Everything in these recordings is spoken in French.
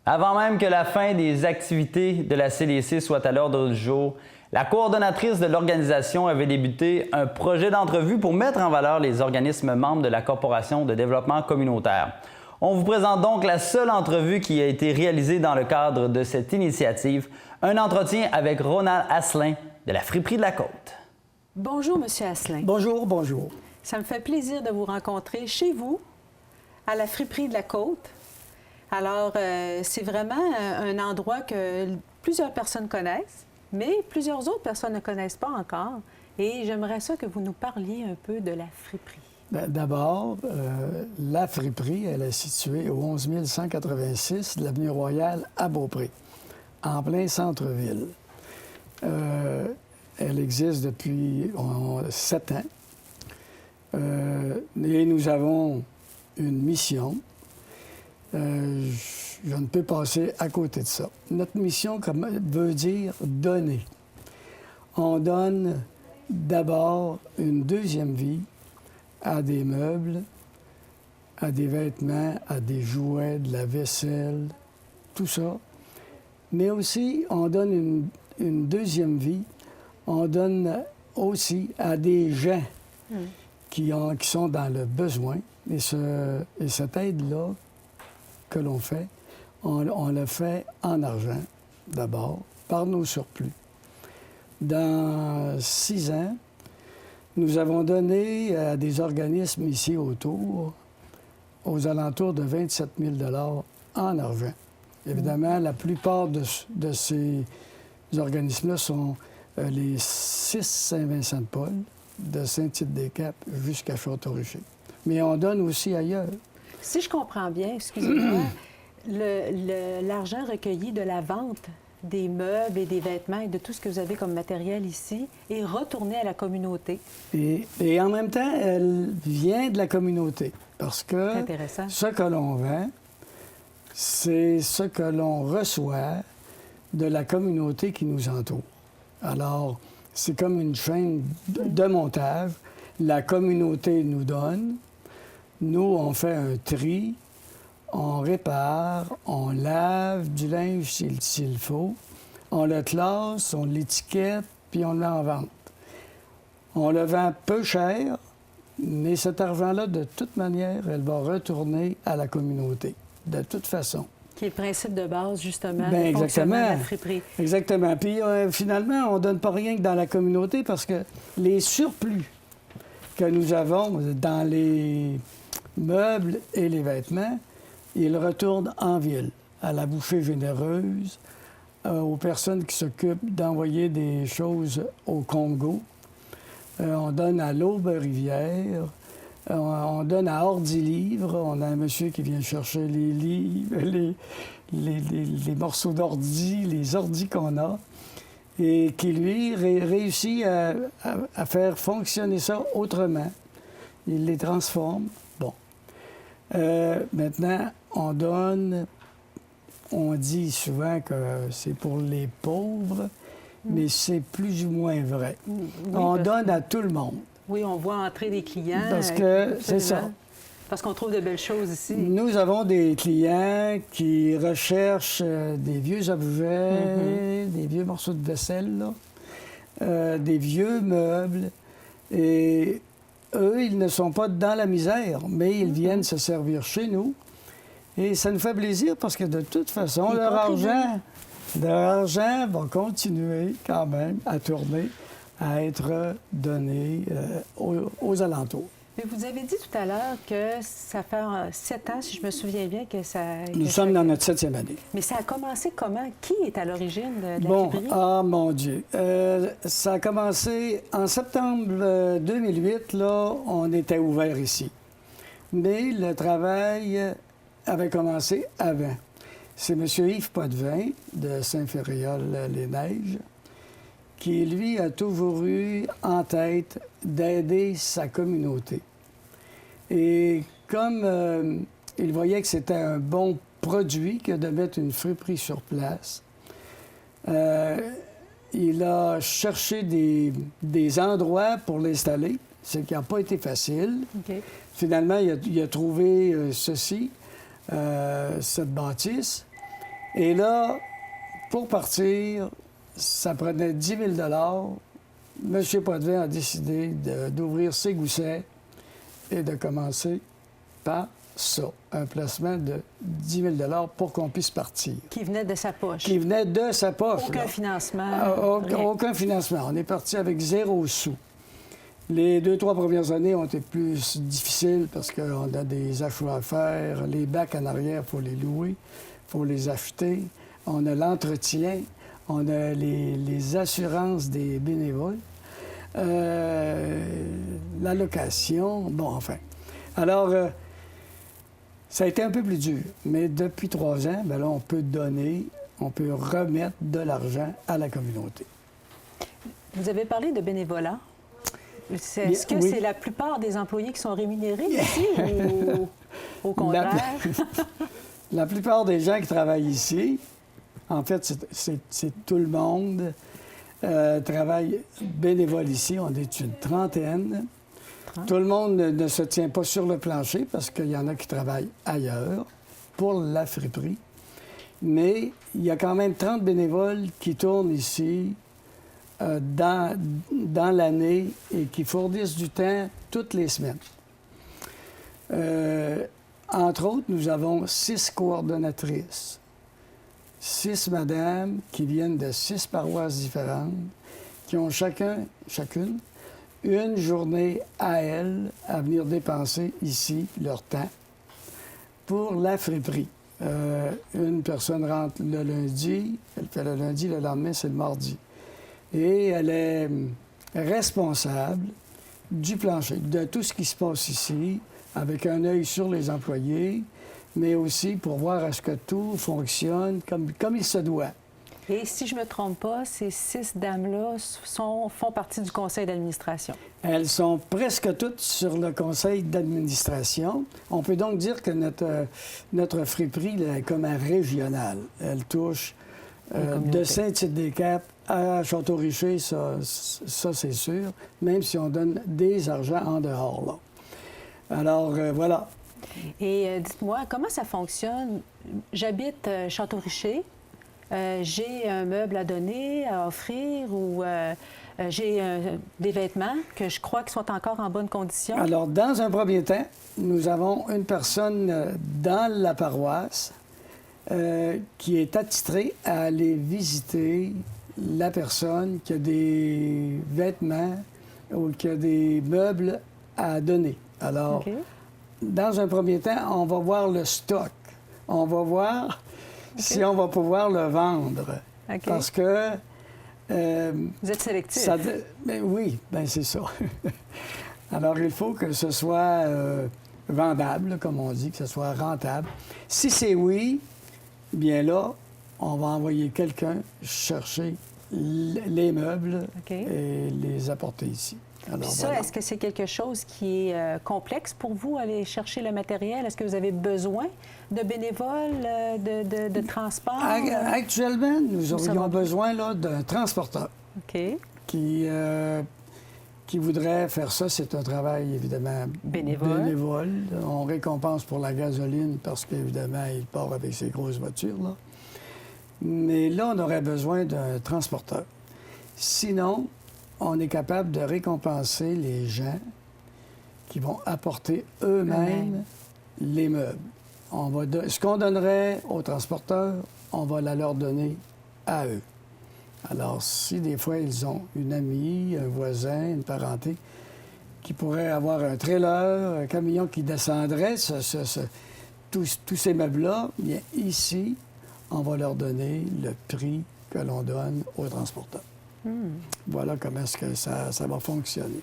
Avant même que la fin des activités de la CDC soit à l'ordre du jour, la coordonnatrice de l'organisation avait débuté un projet d'entrevue pour mettre en valeur les organismes membres de la Corporation de développement communautaire. On vous présente donc la seule entrevue qui a été réalisée dans le cadre de cette initiative, un entretien avec Ronald Asselin de la Friperie de la Côte. Bonjour, Monsieur Asselin. Bonjour, bonjour. Ça me fait plaisir de vous rencontrer chez vous, à la Friperie de la Côte. Alors, c'est vraiment un endroit que plusieurs personnes connaissent, mais plusieurs autres personnes ne connaissent pas encore. Et j'aimerais ça que vous nous parliez un peu de la friperie. D'abord, la friperie, elle est située au 11 186 de l'avenue Royale à Beaupré, en plein centre-ville. Elle existe depuis 7 ans. Et nous avons une mission. Je ne peux passer à côté de ça. Notre mission veut dire donner. On donne d'abord une deuxième vie à des meubles, à des vêtements, à des jouets, de la vaisselle, tout ça. Mais aussi, on donne une deuxième vie. On donne aussi à des gens qui sont dans le besoin. Et cette aide-là que l'on fait, on le fait en argent, d'abord, par nos surplus. Dans 6 ans, nous avons donné à des organismes ici autour aux alentours de 27 000 en argent. Évidemment, la plupart de ces organismes-là sont les 6 Saint-Vincent-de-Paul, de Saint-Tite-des-Capes jusqu'à Château-Richer. Mais on donne aussi ailleurs. Si je comprends bien, excusez-moi, l'argent recueilli de la vente des meubles et des vêtements et de tout ce que vous avez comme matériel ici est retourné à la communauté. Et en même temps, elle vient de la communauté. Parce que ce que l'on vend, c'est ce que l'on reçoit de la communauté qui nous entoure. Alors, c'est comme une chaîne de montage. La communauté nous donne. Nous, on fait un tri, on répare, on lave du linge s'il faut, on le classe, on l'étiquette, puis on le met en vente. On le vend peu cher, mais cet argent-là, de toute manière, elle va retourner à la communauté, de toute façon. Qui est le principe de base, justement, Bien, du fonctionnement de la friperie. Exactement. Puis, finalement, on ne donne pas rien que dans la communauté parce que les surplus que nous avons dans les meubles et les vêtements, ils retournent en ville, à la bouchée généreuse, aux personnes qui s'occupent d'envoyer des choses au Congo. On donne à l'Aube-Rivière, on donne à Ordi-Livre. On a un monsieur qui vient chercher les livres, les morceaux d'ordi, les ordis qu'on a, et qui, lui, réussit à faire fonctionner ça autrement. Il les transforme. Bon. Maintenant, on donne, on dit souvent que c'est pour les pauvres, mais c'est plus ou moins vrai. Oui, on donne à tout le monde. Oui, on voit entrer des clients. Parce que c'est ça. Parce qu'on trouve de belles choses ici. Nous avons des clients qui recherchent des vieux objets, des vieux morceaux de vaisselle, là, des vieux meubles. Et eux, ils ne sont pas dans la misère, mais ils viennent se servir chez nous. Et ça nous fait plaisir parce que de toute façon, leur argent va continuer quand même à tourner, à être donné aux alentours. Mais vous avez dit tout à l'heure que ça fait 7 ans, si je me souviens bien, que ça... Nous sommes dans notre 7e année. Mais ça a commencé comment? Qui est à l'origine de la friperie? Ah, mon Dieu. Ça a commencé en septembre 2008, là, on était ouvert ici. Mais le travail avait commencé avant. C'est M. Yves Potvin, de Saint-Féréol-les-Neiges, qui, lui, a toujours eu en tête d'aider sa communauté. Et comme il voyait que c'était un bon produit que de mettre une friperie sur place, il a cherché des endroits pour l'installer, ce qui n'a pas été facile. Okay. Finalement, il a trouvé cette bâtisse. Et là, pour partir, ça prenait 10 000 M. Potvin a décidé d'ouvrir ses goussets et de commencer par ça, un placement de 10 000 pour qu'on puisse partir. Qui venait de sa poche. Qui venait de sa poche. Aucun là. financement. Aucun financement. On est parti avec 0 sous. Les 2-3 premières années ont été plus difficiles parce qu'on a des achats à faire. Les bacs en arrière, il faut les louer, il faut les acheter. On a l'entretien, on a les assurances des bénévoles, la location, bon, enfin. Alors, ça a été un peu plus dur, mais depuis 3 ans, bien là, on peut donner, on peut remettre de l'argent à la communauté. Vous avez parlé de bénévolat. Est-ce que c'est la plupart des employés qui sont rémunérés ici ou au contraire? La plupart des gens qui travaillent ici, en fait, c'est tout le monde travaille bénévole ici. On est une trentaine. Tout le monde ne se tient pas sur le plancher parce qu'il y en a qui travaillent ailleurs pour la friperie. Mais il y a quand même 30 bénévoles qui tournent ici dans l'année et qui fournissent du temps toutes les semaines. Entre autres, nous avons 6 coordonnatrices, 6 madames qui viennent de 6 paroisses différentes, qui ont chacune une journée à elles à venir dépenser ici leur temps pour la friperie. Une personne rentre le lundi, elle fait le lundi, le lendemain, c'est le mardi. Et elle est responsable du plancher, de tout ce qui se passe ici, avec un œil sur les employés, mais aussi pour voir à ce que tout fonctionne comme il se doit. Et si je ne me trompe pas, ces 6 dames-là font partie du conseil d'administration. Elles sont presque toutes sur le conseil d'administration. On peut donc dire que notre friperie là, est comme un régional. Elle touche de Saint-Tite-des-Caps à Château-Richer, ça c'est sûr, même si on donne des argents en dehors, là. Alors, voilà. Et dites-moi, comment ça fonctionne? J'habite Château-Richer. J'ai un meuble à donner, à offrir, ou j'ai des vêtements que je crois qu'ils sont encore en bonne condition. Alors, dans un premier temps, nous avons une personne dans la paroisse qui est attitrée à aller visiter la personne qui a des vêtements ou qui a des meubles à donner. Alors, dans un premier temps, on va voir le stock. On va voir si on va pouvoir le vendre. Parce que... vous êtes sélectif. Oui, bien c'est ça. Alors, il faut que ce soit vendable, comme on dit, que ce soit rentable. Si c'est oui, bien là, on va envoyer quelqu'un chercher les meubles et les apporter ici. Alors, puis ça, est-ce que c'est quelque chose qui est complexe pour vous, aller chercher le matériel? Est-ce que vous avez besoin de bénévoles, de transport? Actuellement, nous aurions besoin d'un transporteur qui voudrait faire ça. C'est un travail, évidemment, bénévole. On récompense pour la gasoline parce qu'évidemment, il part avec ses grosses voitures, là. Mais là, on aurait besoin d'un transporteur. Sinon, on est capable de récompenser les gens qui vont apporter eux-mêmes les meubles. Ce qu'on donnerait aux transporteurs, on va leur donner à eux. Alors, si des fois, ils ont une amie, un voisin, une parenté, qui pourrait avoir un trailer, un camion qui descendrait tous ces meubles-là, bien ici, on va leur donner le prix que l'on donne aux transporteurs. Voilà comment est-ce que ça va fonctionner.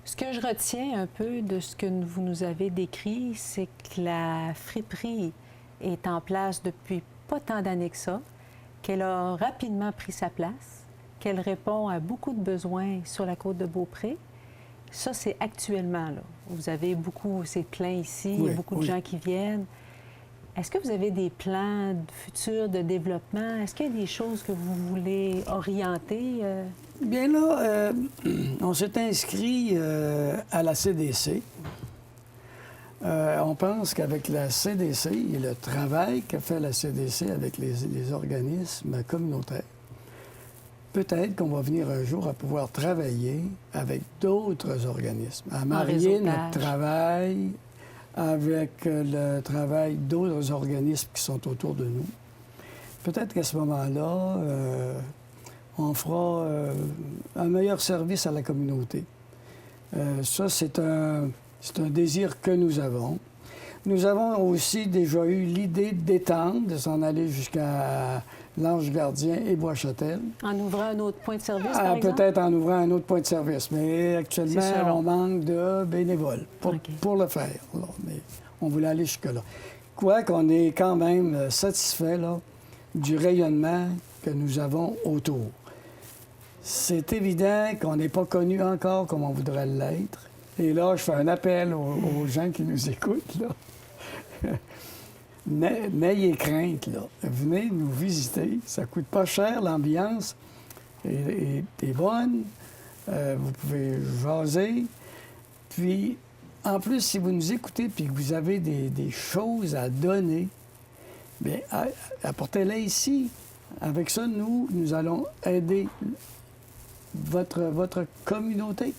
Ce que je retiens un peu de ce que vous nous avez décrit, c'est que la friperie est en place depuis pas tant d'années que ça, qu'elle a rapidement pris sa place, qu'elle répond à beaucoup de besoins sur la côte de Beaupré. Ça, c'est actuellement, là. Vous avez c'est plein ici, il y a beaucoup de gens qui viennent. Est-ce que vous avez des plans futurs de développement? Est-ce qu'il y a des choses que vous voulez orienter? Bien là, on s'est inscrit à la CDC. On pense qu'avec la CDC et le travail que fait la CDC avec les organismes communautaires, peut-être qu'on va venir un jour à pouvoir travailler avec d'autres organismes, à marier notre travail avec le travail d'autres organismes qui sont autour de nous. Peut-être qu'à ce moment-là, on fera un meilleur service à la communauté. Ça, c'est un désir que nous avons. Nous avons aussi déjà eu l'idée d'étendre, de s'en aller jusqu'à l'Ange Gardien et Bois-Châtel. En ouvrant un autre point de service, par exemple? Peut-être en ouvrant un autre point de service, mais actuellement, on manque de bénévoles pour le faire. Là. Mais on voulait aller jusque-là. Quoiqu'on est quand même satisfait là, du rayonnement que nous avons autour. C'est évident qu'on n'est pas connu encore comme on voudrait l'être. Et là, je fais un appel aux gens qui nous écoutent. Là. N'ayez crainte, là. Venez nous visiter. Ça ne coûte pas cher, l'ambiance est bonne. Vous pouvez jaser. Puis, en plus, si vous nous écoutez et que vous avez des choses à donner, bien, apportez-les ici. Avec ça, nous allons aider votre communauté.